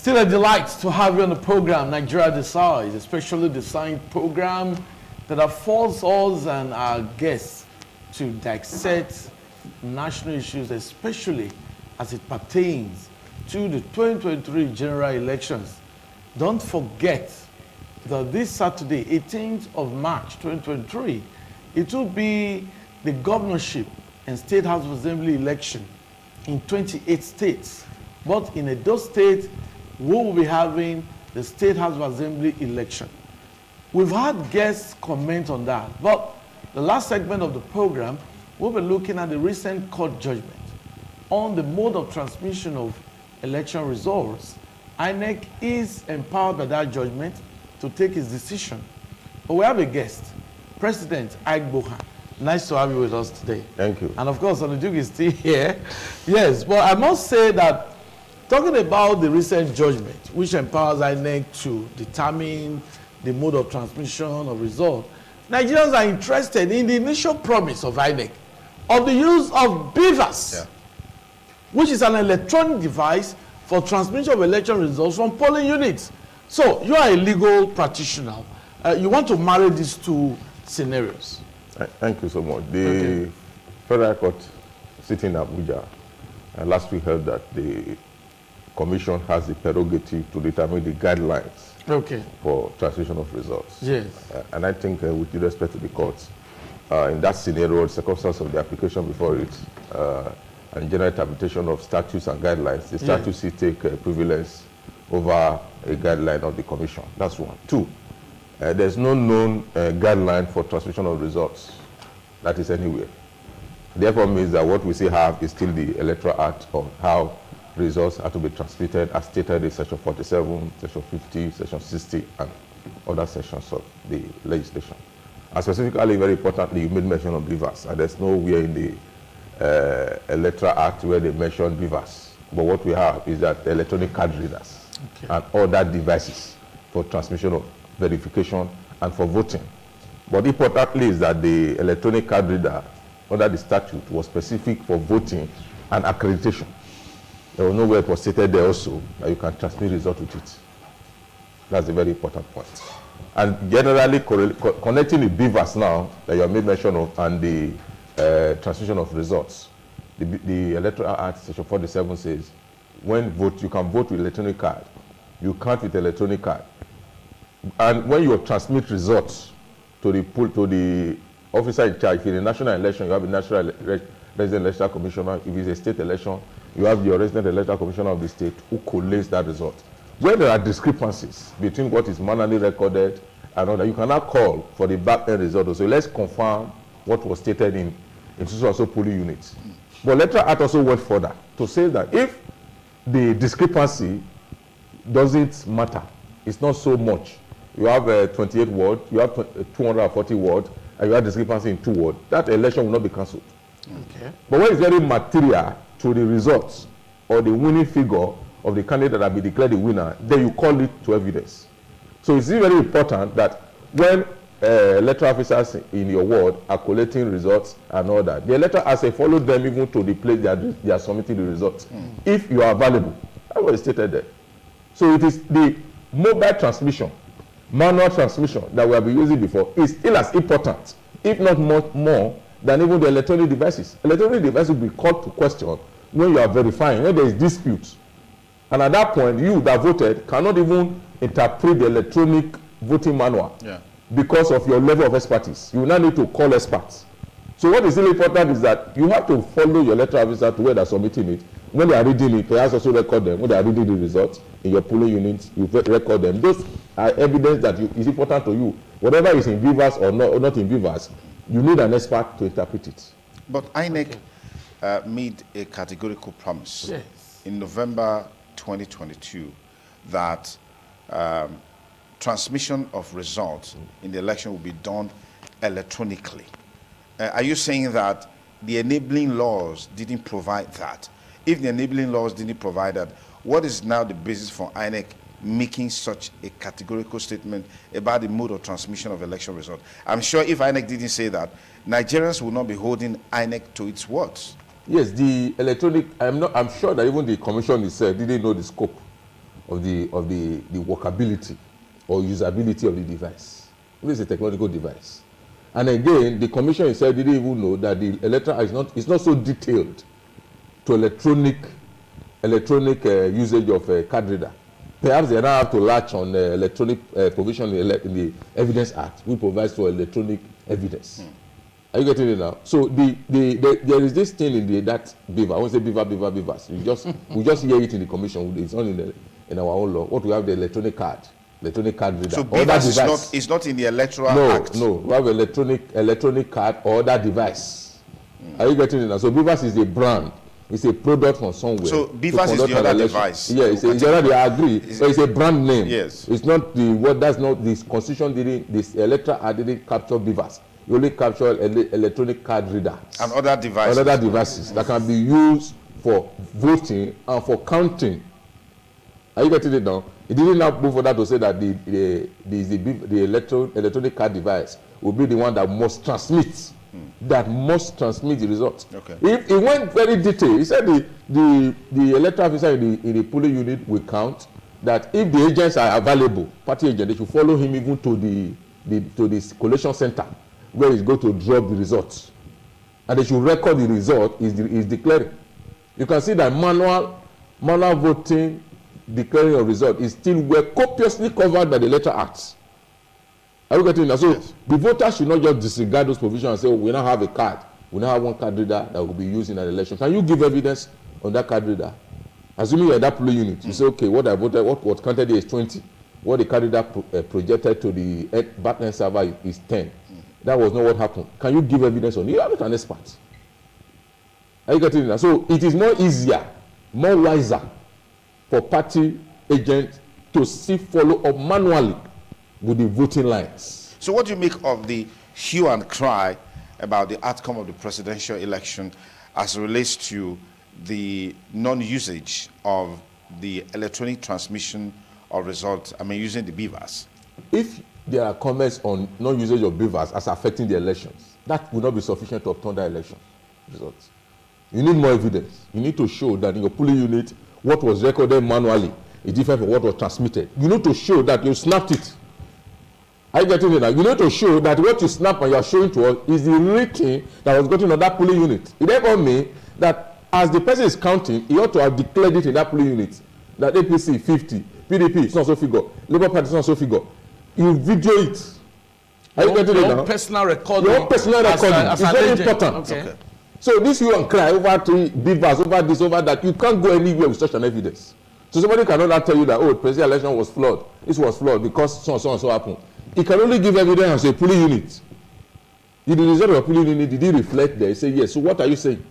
Still a delight to have you on the program, Nigeria Decides, especially the science program that affords us and our guests to dissect national issues, especially as it pertains to the 2023 general elections. Don't forget that this Saturday, 18th of March 2023, it will be the governorship and State House of Assembly election in 28 states. But in Edo State, we will be having the State House of Assembly election. We've had guests comment on that, but the last segment of the program, we'll be looking at the recent court judgment on the mode of transmission of election results. INEC is empowered by that judgment to take its decision. But we have a guest, President Ike Bohan. Nice to have you with us today. Thank you. And of course, Onajuki is still here. Yes, but I must say that talking about the recent judgment, which empowers INEC to determine the mode of transmission of results, Nigerians are interested in the initial promise of INEC of the use of BVAS, which is an electronic device for transmission of election results from polling units. So you are a legal practitioner. You want to marry these two scenarios. Thank you so much. The Federal Court sitting in Abuja last week heard that the Commission has the prerogative to determine the guidelines for transmission of results. Yes. And I think with due respect to the courts, in that scenario, the circumstance of the application before it, and general interpretation of statutes and guidelines, the statutes take prevalence over a guideline of the Commission. That's one. Two, there's no known guideline for transmission of results that is anywhere. Therefore means that what we still have is still the Electoral Act on how results are to be transmitted as stated in Section 47, Section 50, Section 60, and other sections of the legislation. And specifically, very importantly, you made mention of BVAS, and there's nowhere in the Electoral Act where they mention BVAS. But what we have is that electronic card readers and other devices for transmission of verification and for voting. But importantly is that the electronic card reader under the statute was specific for voting and accreditation. There was nowhere it was stated there also that you can transmit results with it. That's a very important point. And generally connecting the BVAS now that you have made mention of and the transmission of results, the Electoral Act Section 47 says when vote, you can vote with electronic card. You can't with electronic card. And when you transmit results to the officer in charge, in a national election, you have a national resident electoral commissioner. If it's a state election, you have your resident electoral commissioner of the state who collates that result. When there are discrepancies between what is manually recorded and other, you cannot call for the back-end result. So let's confirm what was stated in so polling units. But Electoral Act also went further to say that if the discrepancy doesn't matter, it's not so much. You have 28 words, you have 240 words, and you have discrepancy in 2 words. That election will not be cancelled. Okay. But when it's very material to the results or the winning figure of the candidate that will be declared the winner, then you call it to evidence. So it's very important that when electoral officers in your ward are collating results and all that, the electoral has follow them even to the place they are submitting the results. If you are available, that's what is stated there. So it is the mobile transmission, manual transmission that we have been using before is still as important, if not much more, than even the electronic devices. Electronic devices will be called to question when you are verifying, when there is dispute. And at that point, you that voted cannot even interpret the electronic voting manual because of your level of expertise. You now need to call experts. So what is really important is that you have to follow your electoral officer to where they are submitting it. When they are reading it, they also record them. When they are reading the results in your polling units, you record them. Those are evidence that is important to you. Whatever is in BVAS or not in BVAS, you need an expert to interpret it. But INEC made a categorical promise in November 2022 that transmission of results in the election will be done electronically. Are you saying that the enabling laws didn't provide that? If the enabling laws didn't provide that, what is now the basis for INEC making such a categorical statement about the mode of transmission of election results? I'm sure if INEC didn't say that, Nigerians will not be holding INEC to its words. Yes, the electronic, I'm sure that even the commission itself didn't know the scope workability or usability of the device. It is a technological device. And again, the commission itself didn't even know that the electoral is not so detailed to electronic usage of card reader. Perhaps they now have to latch on electronic provision in the Evidence Act, which provides for electronic evidence. Are you getting it now? So there is this thing in that beaver. I won't say beavers. We just hear it in the commission. It's not in our own law. What we have the electronic card reader. So beavers is not in the Electoral Act. No, we have electronic card or that device. Are you getting it now? So beavers is a brand. It's a product from somewhere. So beavers is the other device. Yeah, it's I agree. So it's a brand name. Yes. It's not that's not this constitution this electoral act didn't capture beavers. You only capture electronic card reader and other devices. Other devices that can be used for voting and for counting. Are you getting it now? It didn't now move further to say that the electronic card device will be the one that must transmit. That must transmit the results. Okay. If it went very detailed, he said the electoral officer in the polling unit will count that if the agents are available, party agent, they should follow him even to the collation center where he's going to drop the results, and they should record the result is declaring. You can see that manual voting declaring a result is still copiously covered by the Electoral Act. Are you getting that? So yes. The voters should not just disregard those provisions and say, oh, we now have a card. We now have one card reader that will be used in an election. Can you give evidence on that card reader? Assuming you're at that polling unit, you say, okay, what I voted, what counted is 20. What the card reader projected to the backend server is 10. That was not what happened. Can you give evidence on it? You are not an expert. Are you getting that? So it is more easier, more wiser for party agents to still follow up manually with the voting lines. So what do you make of the hue and cry about the outcome of the presidential election as it relates to the non-usage of the electronic transmission of results, using the beavers? If there are comments on non-usage of beavers as affecting the elections, that will not be sufficient to obtain the election results. You need more evidence. You need to show that in your polling unit, what was recorded manually is different from what was transmitted. You need to show that you snapped it. Are you getting it now? You need to show that what you snap and you are showing to us is the real thing that was gotten on that polling unit. It therefore means that as the person is counting, he ought to have declared it in that polling unit. That APC 50, PDP is not so figure, Labour Party is not so figure. You video it. Are you getting it now? Personal recording. Your personal recording is very important. Okay. So this you and cry over to beavers, over this, over that. You can't go anywhere with such an evidence. So somebody cannot tell you that, oh, the presidential election was flawed. This was flawed because so and so happened. He can only give evidence as a polling unit. Did the result of a polling unit, did he reflect there? He say yes. So what are you saying?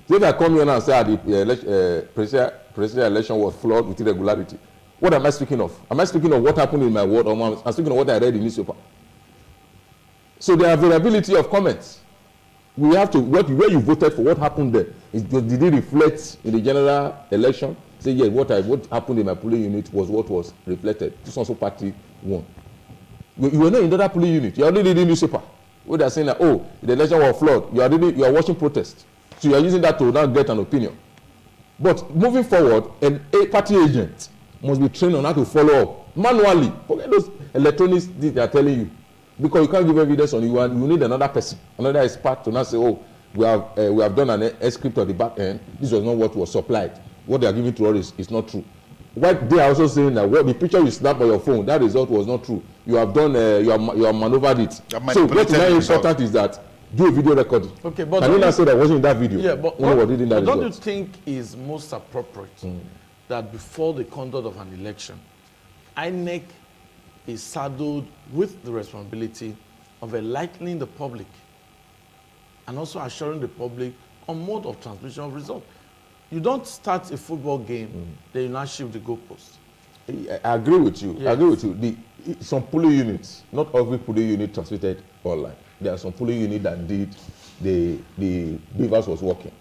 So if I come here and say the presidential election was flawed with irregularity, what am I speaking of? Am I speaking of what happened in my ward, or am I speaking of what I read in the newspaper? So the availability of comments. We have to, where you voted for, what happened there. Did it reflect in the general election? Say yes, what happened in my polling unit was what was reflected. This also party won. You were not in that polling unit. You are already reading newspaper. Where they are saying that, oh, the election was flawed. You are watching protest. So you are using that to now get an opinion. But moving forward, a party agent must be trained on how to follow up manually. Forget those electronics they are telling you, because you can't give evidence on you. And you need another person, another expert to now say, oh, we have done an script on the back end. This was not what was supplied. What they are giving to us is not true. What they are also saying that what the picture you snap on your phone, that result was not true. You have done, you have maneuvered it. So what is very important is that do a video recording. Okay, but can you not say that wasn't in that video? Yeah, but don't you think is most appropriate that before the conduct of an election, INEC is saddled with the responsibility of enlightening the public and also assuring the public on mode of transmission of results? You don't start a football game, then you now shift the goalpost. I agree with you. Yes. I agree with you. Some polling units, not every polling unit transmitted online. There are some polling units that did the beavers was working.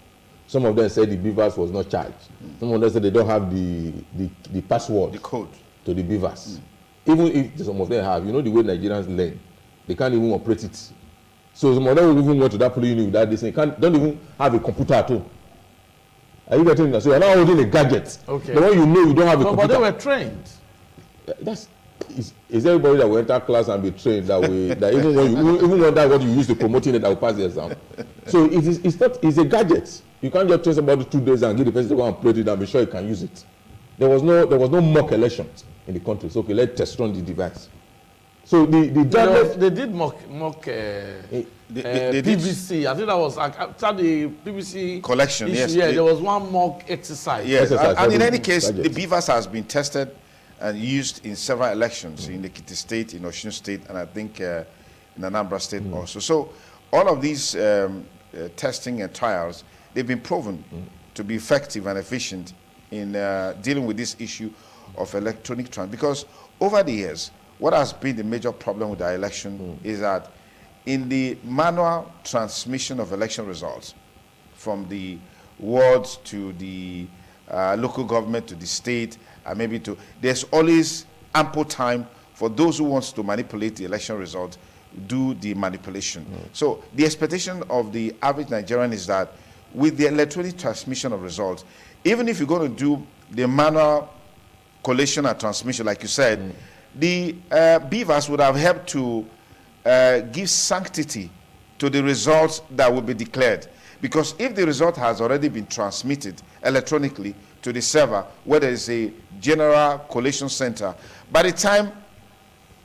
Some of them said the beavers was not charged. Some of them said they don't have the password, the code to the beavers. Even if some of them have, you know the way Nigerians learn, they can't even operate it. So some of them will even go to that polling unit without this. They don't even have a computer at home. Are you getting that? So you're not holding a gadget. Okay. The one you know you don't have a No, computer. but they were trained. Is everybody that will enter class and be trained that way? That even when that what you use to promoting it, that will pass the exam. So it's a gadget. You can't just train somebody 2 days and give the person to go and play it and be sure you can use it. There was no mock elections in the country. So okay, let's test run the device. So the they did mock PVC. I think that was after the PVC collection. issue, Yes, there was one mock exercise. Yes, and in any case, gadgets. the BVAS has been tested and used in several elections in the Ekiti State, in Osun State, and I think in Anambra State also. So all of these testing and trials, they've been proven to be effective and efficient in dealing with this issue of electronic transmission. Because over the years, what has been the major problem with our election is that in the manual transmission of election results from the wards to the local government to the state, and maybe to, there's always ample time for those who wants to manipulate the election result, do the manipulation. So the expectation of the average Nigerian is that with the electronic transmission of results, even if you're going to do the manual collation and transmission, like you said, the BVAS would have helped to give sanctity to the results that will be declared. Because if the result has already been transmitted electronically to the server, where there is a general collation center, by the time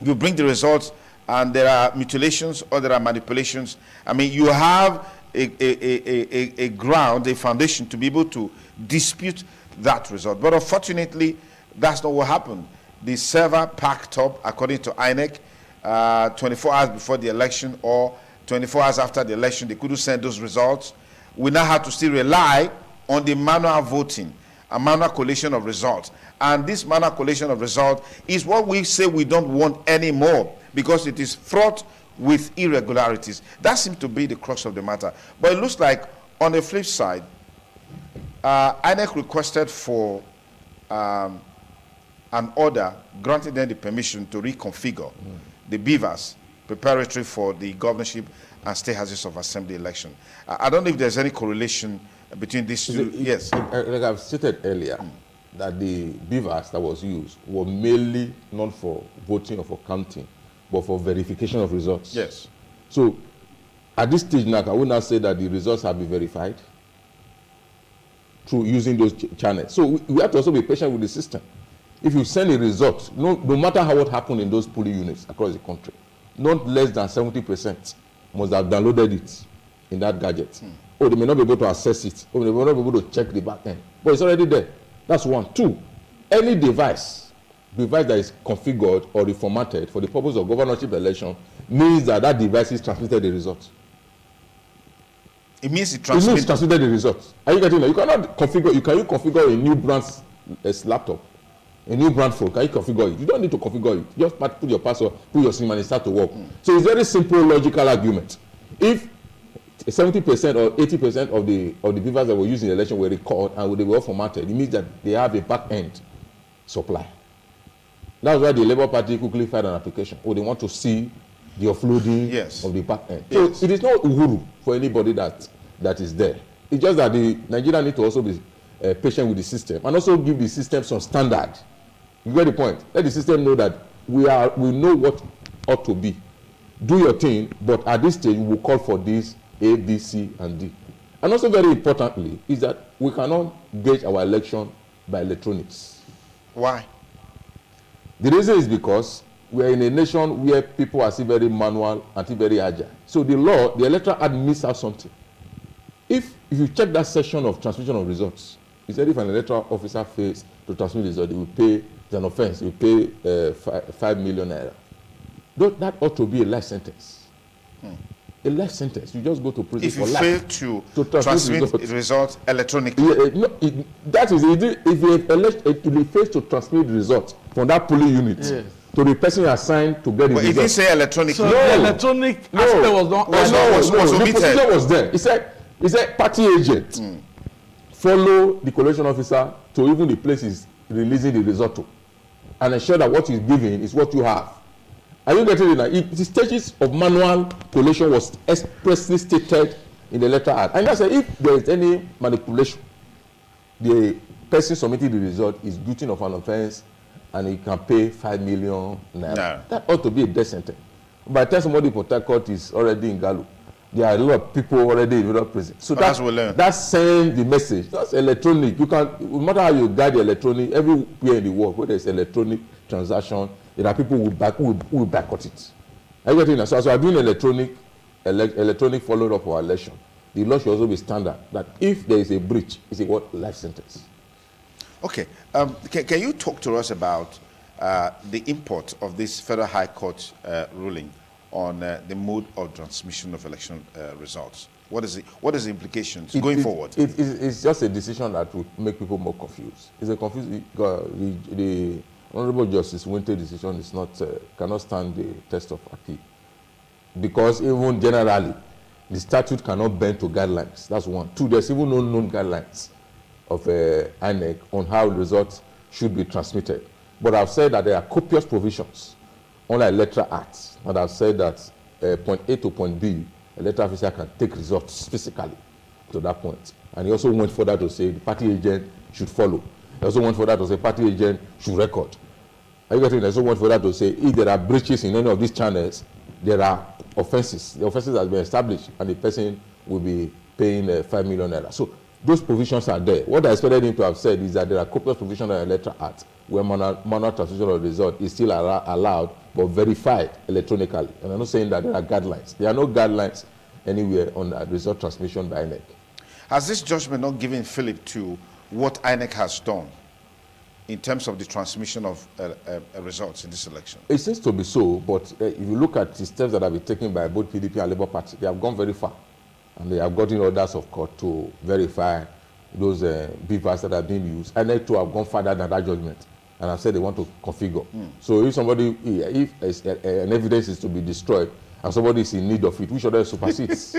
you bring the results and there are mutilations or there are manipulations, I mean, you have a ground, a foundation to be able to dispute that result. But unfortunately, that's not what happened. The server packed up, according to INEC, 24 hours before the election or 24 hours after the election. They couldn't send those results. We now have to still rely on the manual voting, a manual collation of results. And this manual collation of results is what we say we don't want anymore, because it is fraught with irregularities. That seems to be the crux of the matter. But it looks like, on the flip side, INEC requested for an order granting them the permission to reconfigure the BVAS preparatory for the governorship and state houses of assembly election. I don't know if there's any correlation between these two. Yes. Like I've stated earlier, that the BVAS that was used were mainly not for voting or for counting, but for verification of results. Yes. So at this stage now, I will not say that the results have been verified through using those channels. So we have to also be patient with the system. If you send a result, no matter what happened in those polling units across the country, not less than 70% must have downloaded it in that gadget. Or they may not be able to access it, or they may not be able to check the back end. But it's already there. That's one. Two, any device that is configured or reformatted for the purpose of governorship election means that that device is transmitted the result. It means it transmitted the result. Are you getting that? You cannot configure. You configure a new brand's laptop, a new brand phone? Can you configure it? You don't need to configure it. Just put your password, put your SIM, and it start to work. So it's very simple logical argument. If 70% or 80% of the BVAS that were used in the election were recalled and they were formatted, it means that they have a back end supply. That's why the Labour Party quickly filed an application. They want to see the offloading of the back end. So it is not uhuru for anybody that is there. It's just that the Nigeria need to also be patient with the system and also give the system some standard. You get the point? Let the system know that we know what ought to be. Do your thing, but at this stage we will call for this A, B, C, and D. And also very importantly is that we cannot gauge our election by electronics. Why? The reason is because we are in a nation where people are still very manual and still very agile. So the electoral act missed out something. If you check that section of transmission of results, it said if an electoral officer fails to transmit results, they will pay, it's an offense, they will pay 5 million naira. That ought to be a life sentence. A life sentence. You just go to prison for life. If you fail to transmit results electronically. That is, if he fails to transmit results from that polling unit to the person assigned to get the results. But it didn't say electronically. So the electronic aspect was not omitted. The procedure was there. He said party agent follow the collation officer to even the places releasing the result to, and ensure that what he's giving is what you have. Are you getting it now? The stages of manual collation was expressly stated in the electoral act. And that's if there is any manipulation the person submitting the result is guilty of an offense and he can pay 5 million naira. No. That ought to be a death sentence. By the time somebody in Port Harcourt is already in Galo, there are a lot of people already in other prison. So that sends the message. That's electronic. You can, no matter how you guide the electronic, everywhere in the world where there's electronic transaction, there are people who will boycott it. Everything. So as we are doing electronic follow-up for our election, the law should also be standard that if there is a breach, it's a life sentence. Okay. Can you talk to us about the import of this Federal High Court ruling on the mode of transmission of election results? What is the implications going forward? It's just a decision that will make people more confused. It's a confused. The Honorable Justice Winte's decision is not cannot stand the test of appeal, because even generally, the statute cannot bend to guidelines. That's one. Two, there's even no known guidelines of INEC on how results should be transmitted. But I've said that there are copious provisions on the electoral acts, and I've said that point A to point B, a electoral officer can take results physically to that point. And he also went further to say the party agent should follow. He also went further to say party agent should record. Are you getting? He also went further to say if there are breaches in any of these channels, there are offenses. The offenses have been established, and the person will be paying 5 million naira. So those provisions are there. What I expected him to have said is that there are copious provisions in the electoral act where manual transmission of the result is still allowed but verified electronically. And I'm not saying that there are guidelines. There are no guidelines anywhere on result transmission by INEC. Has this judgment not given Philip to what INEC has done in terms of the transmission of results in this election? It seems to be so, but if you look at the steps that have been taken by both PDP and Labour Party, they have gone very far. And they have gotten orders of court to verify those beavers that are being used. INEC too have gone further than that judgment, and have said they want to configure. So if an evidence is to be destroyed and somebody is in need of it, which other supersedes?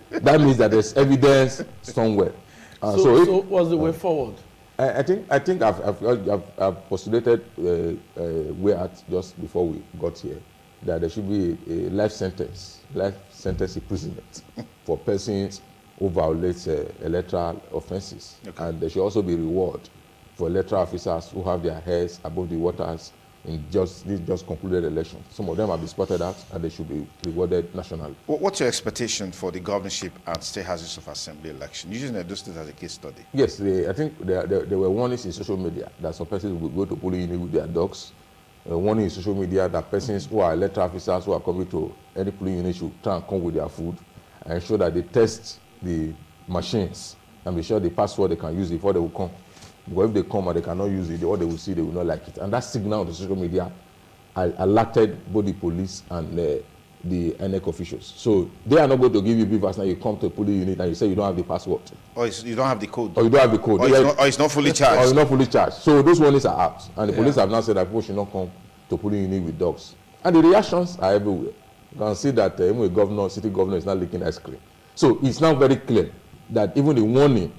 That means that there's evidence somewhere. So what's the way forward? I think I've postulated way out just before we got here that there should be a life sentence imprisonment for persons who violate electoral offences. Okay. And there should also be reward for electoral officers who have their heads above the waters in this just concluded election. Some of them have been spotted out, and they should be rewarded nationally. What's your expectation for the governorship and state houses of assembly election, using Edo State as a case study? Yes, I think there were warnings in social media that some persons would go to polling unit with their dogs. Warning in social media that persons who are electoral officers who are coming to any polling unit should try and come with their food and ensure that they test the machines and be sure the password they can use before they will come. Because if they come and they cannot use it, what they will see, they will not like it. And that signal on the social media alerted both the police and the INEC officials. So they are not going to give you beavers now. You come to a polling unit and you say you don't have the password. Or you don't have the code. Or you don't have the code. Or it's not fully charged. Or it's not fully charged. So those warnings are out. And the police have now said that people should not come to polling unit with dogs. And the reactions are everywhere. You can see that even a city governor is not licking ice cream. So it's now very clear that even the warning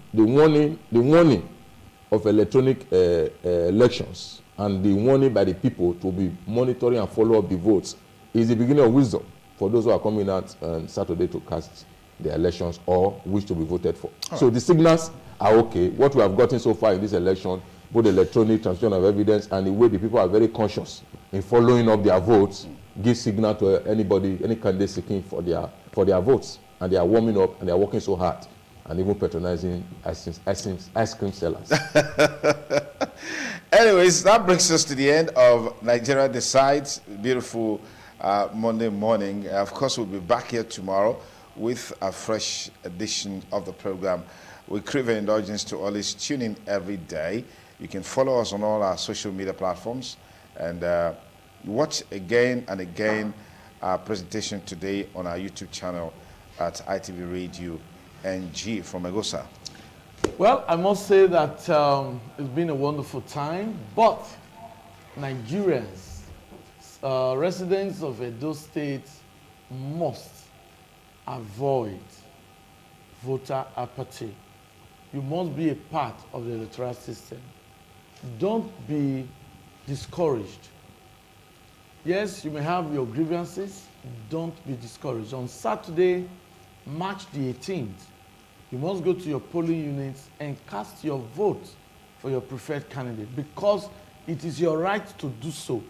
of electronic elections and the warning by the people to be monitoring and follow up the votes is the beginning of wisdom for those who are coming out on Saturday to cast their elections or wish to be voted for. So the signals are okay. What we have gotten so far in this election, both electronic transmission of evidence and the way the people are very conscious in following up their votes, gives signal to anybody, any candidate seeking for their votes. And they are warming up and they are working so hard and even patronizing ice cream sellers. Anyways, that brings us to the end of Nigeria Decides. Beautiful Monday morning. Of course, we'll be back here tomorrow with a fresh edition of the program. We crave your indulgence to always tune in every day. You can follow us on all our social media platforms and watch again and again our presentation today on our YouTube channel at ITV Radio NG from Egosa. Well, I must say that it's been a wonderful time, but Nigerians, residents of Edo State must avoid voter apathy. You must be a part of the electoral system. Don't be discouraged. Yes, you may have your grievances. Don't be discouraged. On Saturday, March the 18th, You must go to your polling units and cast your vote for your preferred candidate because it is your right to do so.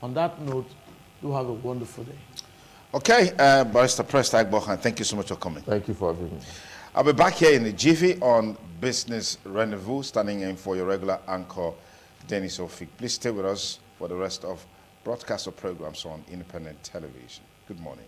On that note, do have a wonderful day. Okay, Barrister Presta Agbohan, thank you so much for coming. Thank you for having me. I'll be back here in a jiffy on Business Rendezvous, standing in for your regular anchor, Dennis Ofik. Please stay with us for the rest of broadcast of programs on independent television. Good morning.